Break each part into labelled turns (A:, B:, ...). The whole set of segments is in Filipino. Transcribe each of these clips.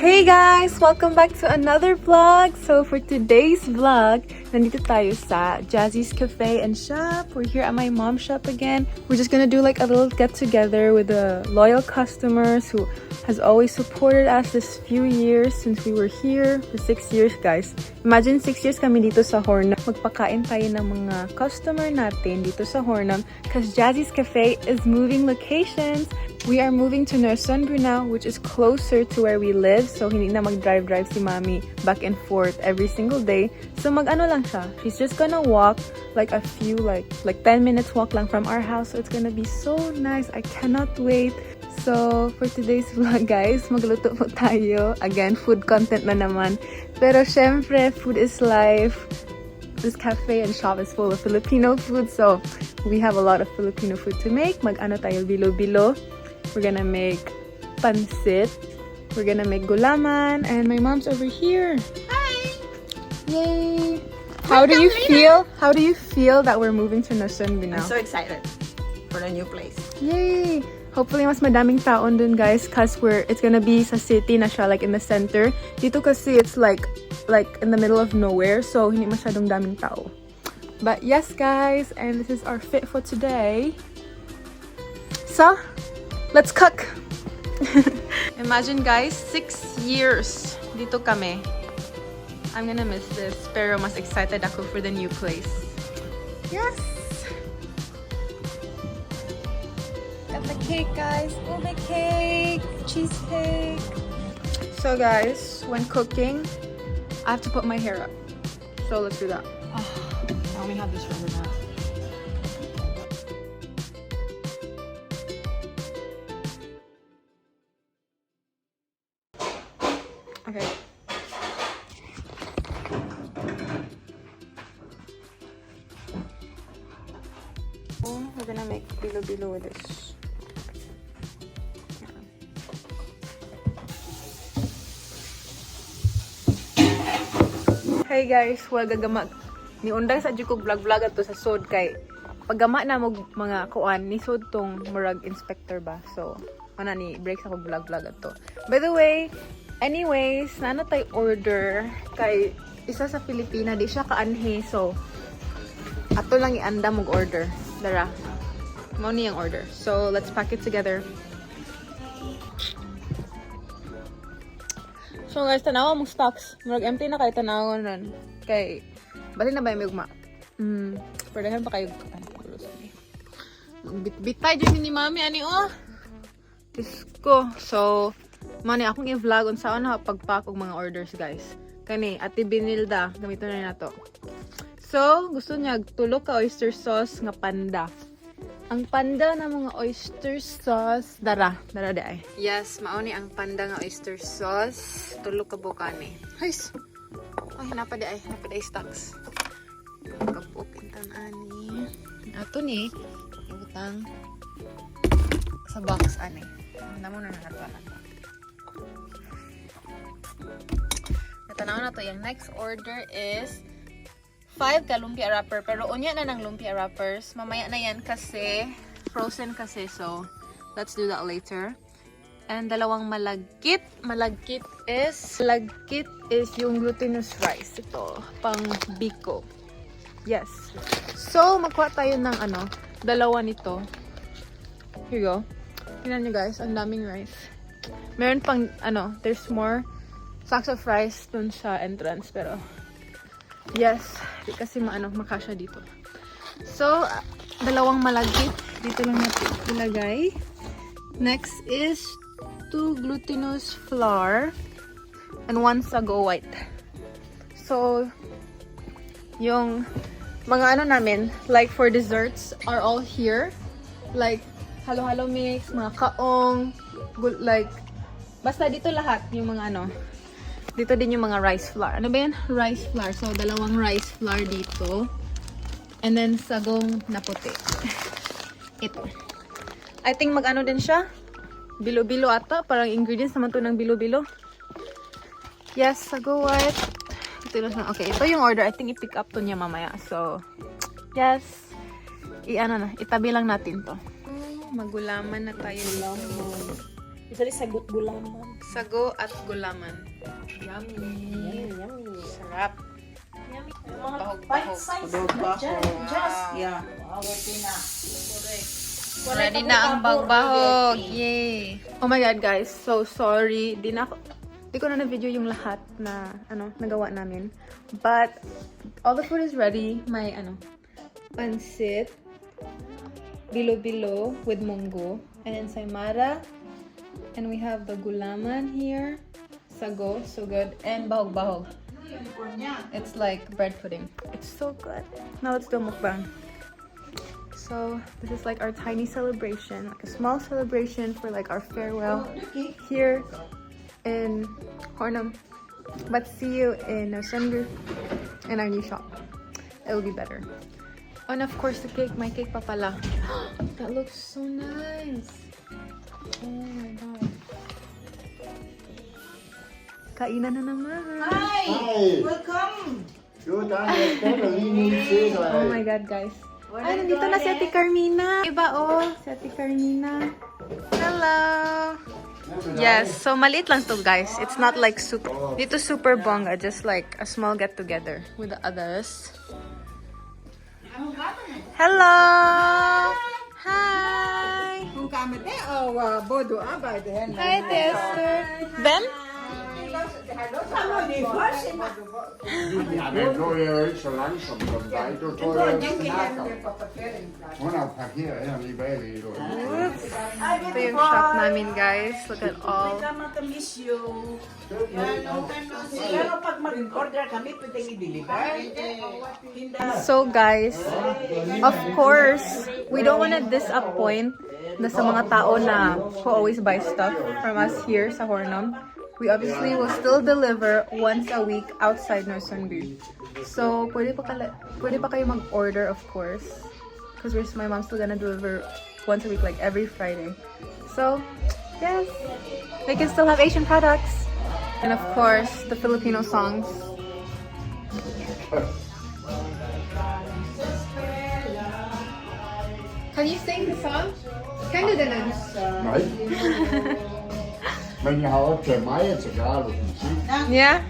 A: Hey guys! Welcome back to another vlog! So for today's vlog, nandito tayo sa Jazzy's Cafe and Shop. We're here at my mom's shop again. We're just gonna do like a little get together with the loyal customers who has always supported us this few years since we were here for 6 years, guys. Imagine 6 years kami dito sa Hornam. Magpakain tayo ng mga customer natin dito sa Hornam because Jazzy's Cafe is moving locations. We are moving to Norsunbro now, which is closer to where we live. So, hindi na mag-drive si Mami back and forth every single day. So, mag-ano lang siya. She's just gonna walk like a few, like 10 minutes walk lang from our house. So, it's gonna be so nice. I cannot wait. So, for today's vlog, guys, magluto po tayo. Again, food content na naman. Pero, syempre, food is life. This cafe and shop is full of Filipino food. So, we have a lot of Filipino food to make. Mag-ano tayo, bilo-bilo. We're gonna make pansit. We're gonna make gulaman. And my mom's over here.
B: Hi!
A: Yay! How do you feel? How do you feel that we're moving to Norsunbro now?
B: I'm so excited for the new place.
A: Yay! Hopefully, mas madaming taon dun, guys, cause it's gonna be sa city na siya, like in the center. Dito kasi it's like in the middle of nowhere, so hindi masyadong daming tao. But yes, guys, and this is our fit for today. So, let's cook! Imagine, guys, 6 years dito kami. I'm gonna miss this, pero mas excited ako for the new place. Yes! Got the cake, guys. Oh, the cake! Cheesecake! So, guys, when cooking, I have to put my hair up. So, let's do that. Oh, I only have this rubber now. Okay. Oh, we're gonna make bilo-bilo with this. Hey guys, gagamag. Ni undang sa jukog vlog ato sa sod kay paggama na mo mga kuan ni sod tong murag inspector ba. So, ana ni break sa vlog ato. By the way, anyways, nana tay order kay isa sa Pilipina di siya kaanhi. So, ato lang ianda mog order. Dara. Mao ni ang order. So, let's pack it together. So guys, tanawa mong stocks. Murag empty na kayo tanawa nun. Kay, bali na ba yung ugma? Perdahan pa kayo. Bit-bitay dyan ni Mami, ani oh. Diyos ko. So, mani akong i-vlog on saan na pagpack og mga orders, guys. Kani, Ate Binilda, gamito na to. So, gusto niya tulo ka oyster sauce nga panda. Ang panda na mga oyster sauce, dara di ay. Yes, mauni ang panda nga oyster sauce. Tulo ka bukani. Hays. Ay, napa di ay stocks. Kapok intan ani. Ato ni utang sa box ani. Namo na nakatanan. Natanaw na to. Yung next order is 5 ka lumpia wrapper. Pero unya na ng lumpia wrappers. Mamaya na yan kasi frozen kasi. So, let's do that later. And dalawang malagkit. Malagkit is yung glutinous rice. Ito, pang biko. Yes. So, magkuha tayo ng dalawa nito. Here you go. Tingnan nyo guys, ang daming rice. Meron pang, there's more sacks of rice dun sa entrance. Pero, yes, di kasi makasya dito. So, dalawang malagkit. Dito lang natin ilagay. Next is 2 glutinous flour and 1 sago white. So, yung mga namin, like for desserts, are all here. Like, halo-halo mix, mga kaong, like, basta dito lahat yung mga dito din yung mga rice flour. Ano ba yan? Rice flour. So, dalawang rice flour dito. And then, sagong na puti. Ito. I think mag-ano din siya. Bilo-bilo ata. Parang ingredients naman to ng bilo-bilo. Yes, sago white. Ito lang siya. Okay, ito yung order. I think i-pick up to niya mamaya. So, yes. Itabi lang natin to. Magulaman na tayo.
C: Isa rin sagot gulaman.
A: Sago at gulaman.
C: Yummy. Yummy.
A: Sarap.
C: Yummy.
A: Bahog-bahog.
C: Bite-size
B: Bahog-bahog.
C: na dyan. Just.
B: Yeah. Awerte na.
A: Ready na ang bagbahog. Yay! Oh my god, guys. So sorry. Di ko na na-video yung lahat na nagawa namin. But all the food is ready. May pansit, bilo-bilo with munggo, and ensaymada. And we have the gulaman here. Sago, so good. And bahog-bahog. It's like bread pudding. It's so good. Now let's do a mukbang. So this is like our tiny celebration, like a small celebration for like our farewell here in Hornum. But see you in November in our new shop. It will be better. And of course the cake, my cake pa pala. That looks so nice. Oh my god. Kainan na naman.
B: Hi!
D: Hi!
B: Welcome!
D: Good, I'm
A: Oh my god, guys. Ay, nandito na si Ate Carmina. Iba, oh. Si Ate Carmina. Hello! Yes, so maliit lang to, guys. It's not like super, dito super bongga. Just like a small get-together with the others. Hello! Hi!
B: Kung kamete o bodo abay dehen.
A: Hi, Esther. Ben?
D: Ja, den går jo ikke så langsomt som dig. Du tror jo ikke snakker. Hun har parkeret her lige bag i.
A: Ito yung shop namin, guys. Look at all.
B: Miss you. Pero pag mag-order kami, pwede i-deliver.
A: So guys, of course, we don't want to disappoint na sa mga tao na who always buy stuff from us here sa Hornum. We obviously will still deliver once a week outside Norsunby. So, pwede pa kayo mag-order, of course. Because my mom's still gonna deliver once a week, like every Friday. So, yes, they can still have Asian products. And of course, the Filipino songs. Can you sing the song? Kan du den ens?
D: Nej. Men jeg har også meget til galo musik.
A: Yeah.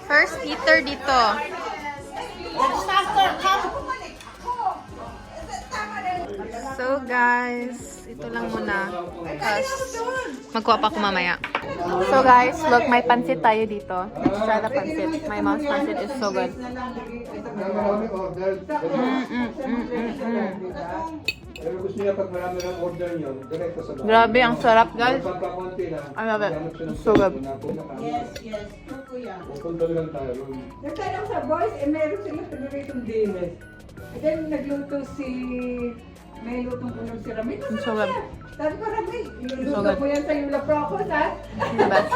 A: First eater dito. So guys, ito lang muna. Tapos magkuha pa ako mamaya. So guys, look, may pansit tayo dito. Let's try the pansit. My mom's pansit is so good.
E: Pero gusto niya pag marami ng order niyo, direkto sa bahay.
A: Grabe, ang sarap guys.
E: Pagkakunti lang.
A: I love it.
E: hanap siya ng
A: It's so good.
B: Yes, yes. Kuya.
E: Pupunta lang tayo.
F: Nagtanong sa boys, meron silang pinagitong dimes. And then, nagluto may lutong ulam si Rami.
A: It's so good.
F: Sabi ko, Rami,
A: So
F: iluluto
A: good.
F: mo yan sa Yula Procos, ha?
A: The best.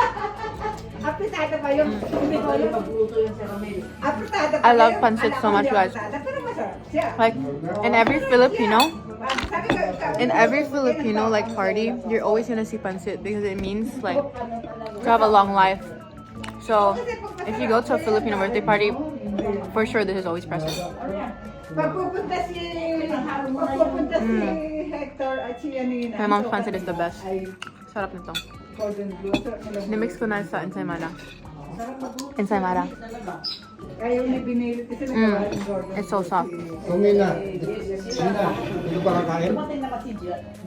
F: Apritada pa yung, hindi ko alam.
B: Magluto yung si Romel.
F: Apritada pa
A: I love
F: yung
A: pancit
F: anak
A: so
F: ko,
A: much,
F: hindi
A: guys.
F: apritada, pero masarap siya.
A: Like, in every Filipino,
F: Sabi ko, ikaw,
A: in every Filipino like party, you're always gonna see pancit because it means like to have a long life. So if you go to a Filipino birthday party, for sure this is always present.
F: pagpupunta si Hector at si Yanina.
A: My mom's pancit is the best.
F: Ay,
A: Sarap nito.
F: golden blue. Sarap nila.
A: Nimix ko na sa ensaymada. Ensaymada.
F: Ayaw ni Binilit kasi nagawa ng Gordon.
A: It's so soft.
D: Kumina. Ito ba kakain?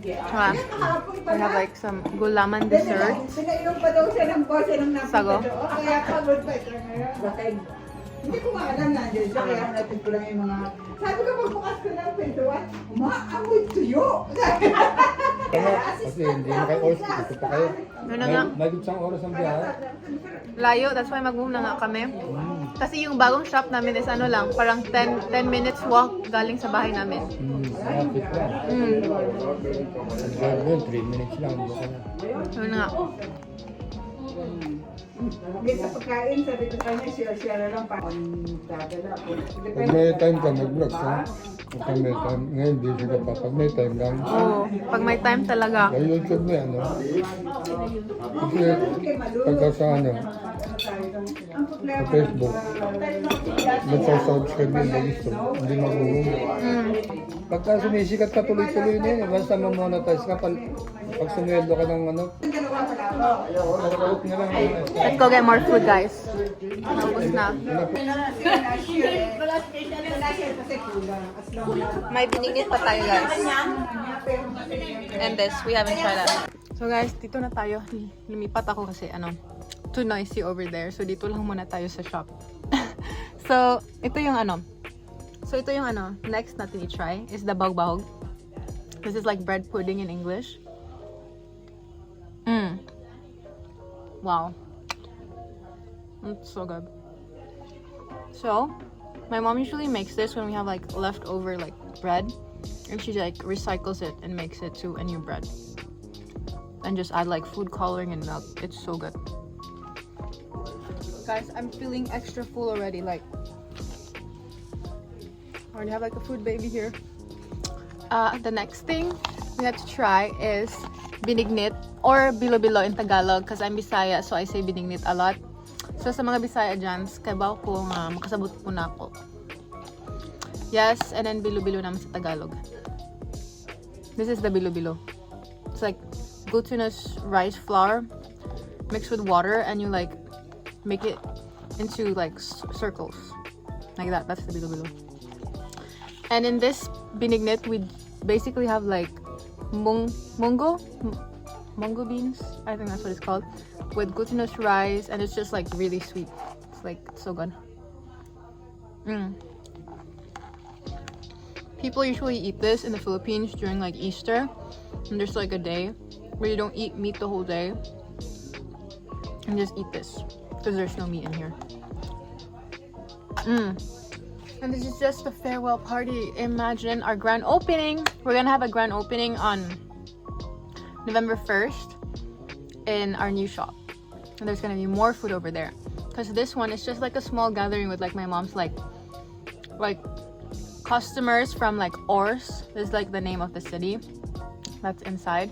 A: Tsaka, we have like some gulaman dessert.
F: Pinainom pa daw siya ng kose nung napunta
A: Sago.
F: doon. Kaya pagod pa ito ngayon. Bakit? Hindi ko nga alam nandiyan siya. Kaya natin ko lang yung mga... Sabi ko magbukas ko ng pintuan. Umaamoy tuyo.
D: Kasi hindi na kayo oras. Ito pa kayo.
A: Yun na nga.
E: May isang oras ang biyahe.
A: Layo, that's why mag-move na nga kami. Kasi yung bagong shop namin is ano lang, parang 10 minutes walk galing sa bahay namin.
E: Malapit lang.
A: Mm.
E: 3 minutes lang. Baka na.
A: Yun nga.
F: Hindi sa pagkain, sabi ko kanya, share na lang pa. Dadala ako.
E: Pag may time ka, mag-vlog ka. Pag may time, ngayon busy ka pa. Pag may time lang.
A: Oo, pag may time talaga.
E: Sa YouTube mo yan, no? Kasi pagka sa ano, sa Facebook, magsasubscribe din na gusto. Hindi maguhuli. Pagka sumisikat ka tuloy-tuloy na yun, basta mamonetize ka, pag sumweldo ka ng ano, nakalot na lang.
A: Let's go get more food, guys. Tapos na. May binigit pa tayo, guys. And this, we haven't tried that. So guys, dito na tayo. Lumipat ako kasi too noisy over there. So dito lang muna tayo sa shop. So, ito yung next natin i-try is the bahog-bahog. This is like bread pudding in English. Wow. It's so good. So, my mom usually makes this when we have like leftover like bread, and she like recycles it and makes it to a new bread. And just add like food coloring and milk. It's so good. Guys, I'm feeling extra full already. Like, I already have like a food baby here. The next thing we have to try is binignit or bilo-bilo in Tagalog because I'm Bisaya, so I say binignit a lot. So sa mga Bisaya dyan, kaibaw ko nga makasabot po na ako. Yes, and then bilo-bilo naman sa Tagalog. This is the bilo-bilo. It's like glutinous rice flour mixed with water, and you like make it into like circles like that. That's the bilo-bilo. And in this binignit, we basically have like mungo beans, I think that's what it's called, with glutinous rice, and it's just like really sweet. It's like so good. People usually eat this in the Philippines during like Easter, and there's like a day where you don't eat meat the whole day and just eat this because there's no meat in here. And this is just a farewell party. Imagine our grand opening. We're gonna have a grand opening on November 1st in our new shop. And there's gonna be more food over there. Because this one is just like a small gathering with like my mom's like customers from like Ors. Is like the name of the city that's inside.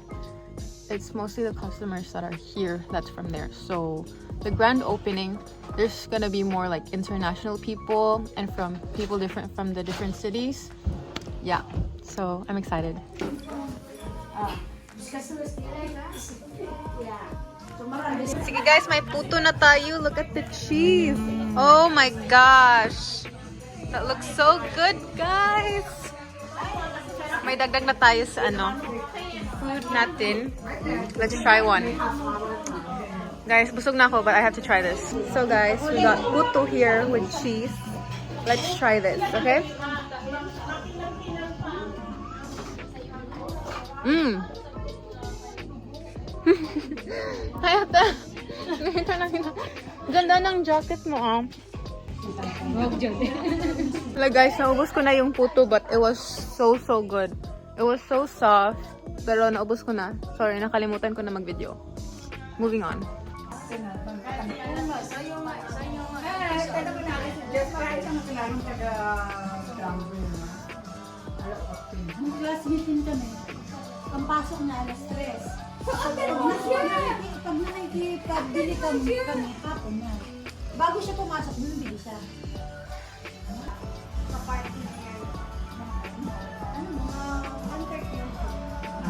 A: It's mostly the customers that are here that's from there. So the grand opening, there's gonna be more like international people and from people different from the different cities. Yeah, so I'm excited. Sige guys, may puto na tayo. Look at the cheese. Oh my gosh. That looks so good, guys. May dagdag na tayo sa food natin. Let's try one. Guys, busog na ako, but I have to try this. So guys, we got puto here with cheese. Let's try this, okay? Ay, ata. Ganda ng jacket mo, ah. Like guys, naubos ko na yung puto, but it was so good. It was so soft, pero naubos ko na. Sorry, nakalimutan ko na mag-video. Moving on.
G: Classmate din kami. Ang pasok na alas 3. Pag nakikipag-bili kami hapon na. Bago siya pumasok, bumibili siya. Ka-party na yan. Mga 1:30 yun.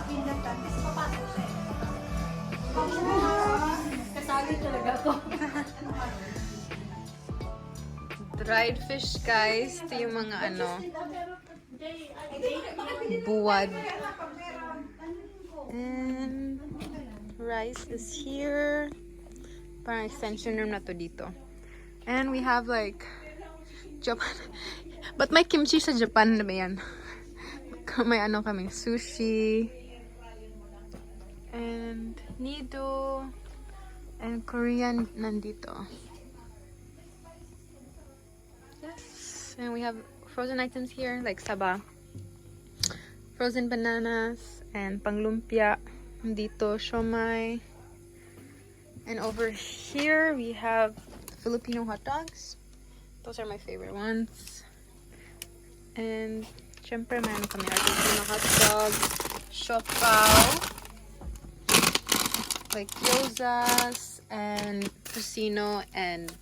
G: Pinagtan, kasi papasok siya. Bago siya kasali talaga ako.
A: Dried fish, guys. Ito yung mga buwad. And rice is here. Parang extension room na to dito. And we have like Japan. But may kimchi sa Japan na ba yan? May kaming sushi. And nido. And Korean nandito. Yes. And we have frozen items here like saba. Frozen bananas and panglumpia. Dito siomai. And over here we have Filipino hot dogs. Those are my favorite ones. And Siyempre, mayroon kami Argentina hotdog, siopaw, like gyozas, and tocino, and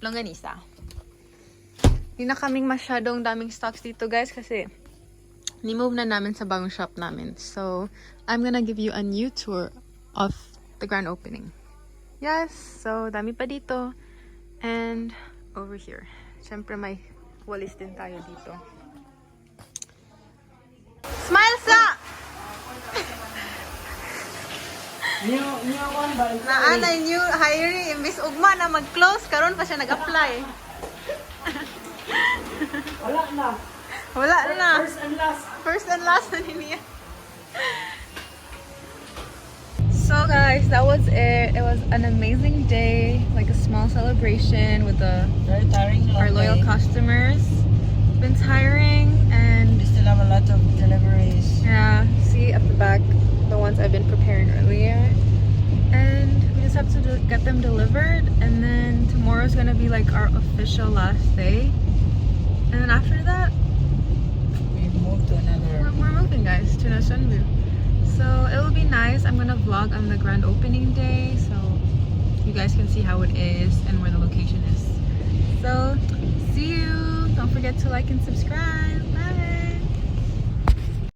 A: longanisa. Hindi na kaming masyadong daming stocks dito guys kasi ni-move na namin sa bagong shop namin. So, I'm gonna give you a new tour of the grand opening. Yes, so dami pa dito. And over here. Siyempre may walis din tayo dito. Smile sa!
B: New one ba?
A: Naanay new hiring. Imbis ugma na mag-close, karon pa siya nag-apply.
B: Wala na.
A: Wala na.
B: First and last.
A: First and last na niya. So guys, that was it. It was an amazing day, like a small celebration with
B: Very tiring.
A: our loyal customers. Been tiring, and
B: We still have a lot of deliveries.
A: yeah, see at the back the ones I've been preparing earlier. And we just have to get them delivered, and then tomorrow's gonna be like our official last day. And then after that,
B: We moved to another.
A: we're moving guys to Nashanbu. So it will be nice. I'm gonna vlog on the grand opening day so you guys can see how it is and where the location is. So see you. Don't forget to like and subscribe.